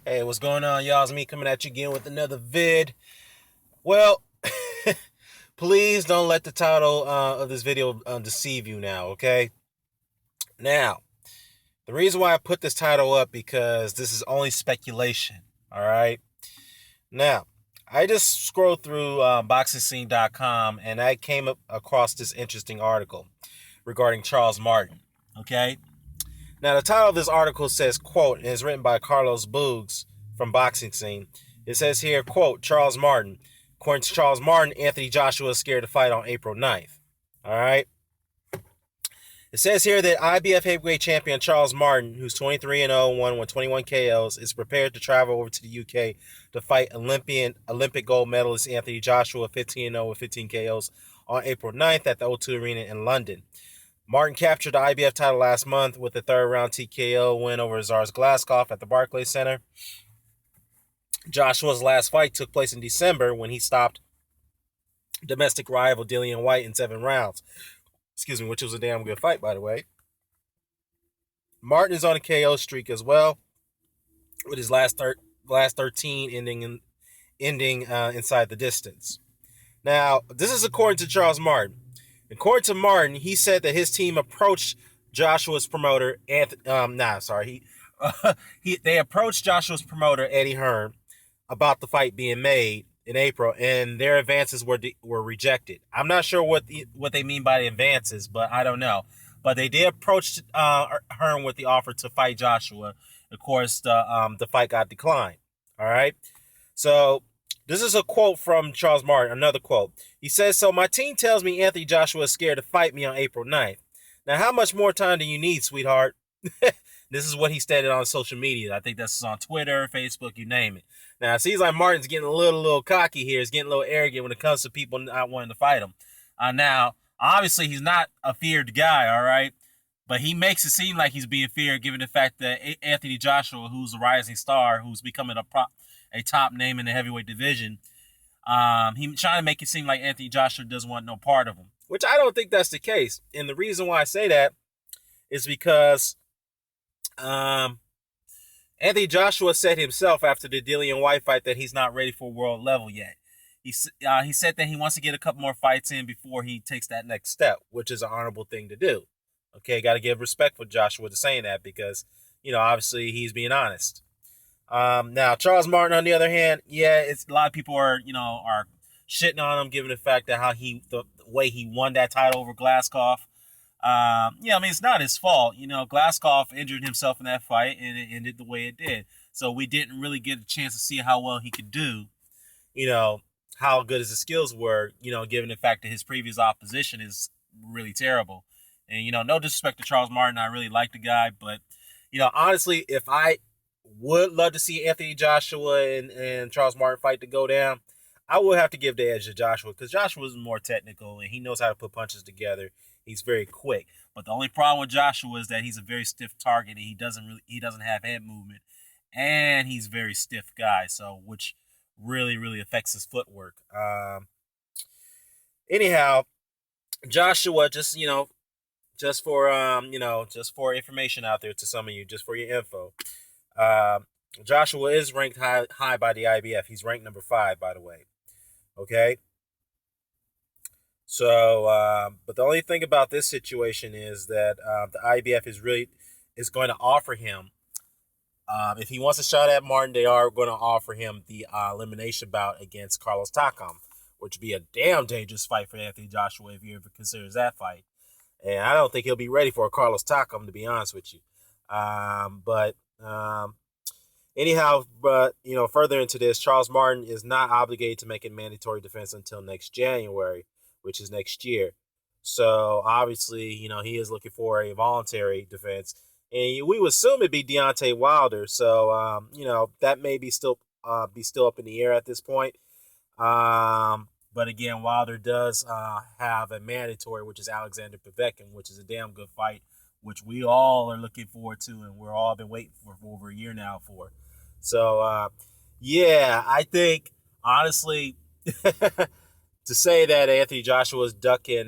Hey, what's going on, y'all? It's me coming at you again with another vid. Well, please don't let the title of this video deceive you now, okay? Now, the reason why I put this title up because this is only speculation, all right? Now, I just scrolled through boxingscene.com and I came across this interesting article regarding Charles Martin, okay? Now, the title of this article says, quote, and it's written by Carlos Boogs from Boxing Scene. It says here, quote, Charles Martin. According to Charles Martin, Anthony Joshua is scared to fight on April 9th. All right. It says here that IBF heavyweight champion Charles Martin, who's 23-0, won with 21 KOs, is prepared to travel over to the UK to fight Olympic gold medalist Anthony Joshua, 15-0 with 15 KOs, on April 9th at the O2 Arena in London. Martin captured the IBF title last month with a third-round TKO win over Zars Glaskov at the Barclays Center. Joshua's last fight took place in December when he stopped domestic rival Dillian Whyte in 7 rounds. Excuse me, which was a damn good fight, by the way. Martin is on a KO streak as well, with his last 13 ending inside the distance. Now, this is according to Charles Martin. According to Martin, he said that his team approached Joshua's promoter, they approached Joshua's promoter, Eddie Hearn, about the fight being made in April, and their advances were rejected. I'm not sure what they mean by the advances, but I don't know. But they did approach Hearn with the offer to fight Joshua. Of course, the fight got declined. All right. So this is a quote from Charles Martin, another quote. He says, so my team tells me Anthony Joshua is scared to fight me on April 9th. Now, how much more time do you need, sweetheart? This is what he stated on social media. I think that's on Twitter, Facebook, you name it. Now, it seems like Martin's getting a little cocky here. He's getting a little arrogant when it comes to people not wanting to fight him. Now, obviously, he's not a feared guy, all right? But he makes it seem like he's being feared given the fact that Anthony Joshua, who's a rising star, who's becoming a top name in the heavyweight division, he's trying to make it seem like Anthony Joshua doesn't want no part of him, which I don't think that's the case. And the reason why I say that is because Anthony Joshua said himself after the Dillian Whyte fight that he's not ready for world level yet. He said that he wants to get a couple more fights in before he takes that next step, which is an honorable thing to do. Okay, got to give respect for Joshua to saying that because, obviously he's being honest. Now, Charles Martin, on the other hand, it's a lot of people are shitting on him, given the fact that the way he won that title over Glaskov. It's not his fault. Glaskov injured himself in that fight, and it ended the way it did. So we didn't really get a chance to see how well he could do. How good his skills were. Given the fact that his previous opposition is really terrible. And no disrespect to Charles Martin, I really like the guy, but honestly, if I would love to see Anthony Joshua and Charles Martin fight to go down, I would have to give the edge to Joshua because Joshua is more technical and he knows how to put punches together. He's very quick. But the only problem with Joshua is that he's a very stiff target and he doesn't have head movement. And he's a very stiff guy, so which really, really affects his footwork. Anyhow, Joshua, just for information out there to some of you, just for your info. Joshua is ranked high by the IBF. He's ranked number 5, by the way. Okay. So, but the only thing about this situation is that the IBF is going to offer him, if he wants a shot at Martin, they are going to offer him the elimination bout against Carlos Takam, which would be a damn dangerous fight for Anthony Joshua if he ever considers that fight. And I don't think he'll be ready for a Carlos Takam, to be honest with you. Anyhow, further into this, Charles Martin is not obligated to make a mandatory defense until next January, which is next year. So obviously, he is looking for a voluntary defense, and we would assume it'd be Deontay Wilder. So that may be still up in the air at this point. But again, Wilder does have a mandatory, which is Alexander Povetkin, which is a damn good fight, which we all are looking forward to, and we're all been waiting for over a year now for. So, I think, honestly, to say that Anthony Joshua is ducking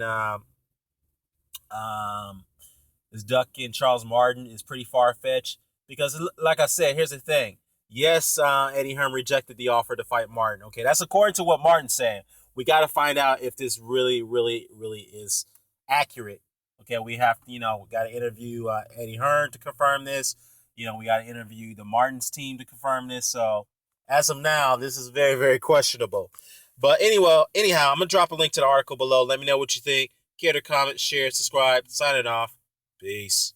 Charles Martin is pretty far-fetched because, like I said, here's the thing. Yes, Eddie Hearn rejected the offer to fight Martin. Okay, that's according to what Martin's saying. We got to find out if this really, really, really is accurate. Okay, we have to, we got to interview Eddie Hearn to confirm this. We got to interview the Martin's team to confirm this. So as of now, this is very, very questionable. But anyhow, I'm gonna drop a link to the article below. Let me know what you think. Care to comment, share, subscribe. Signing off. Peace.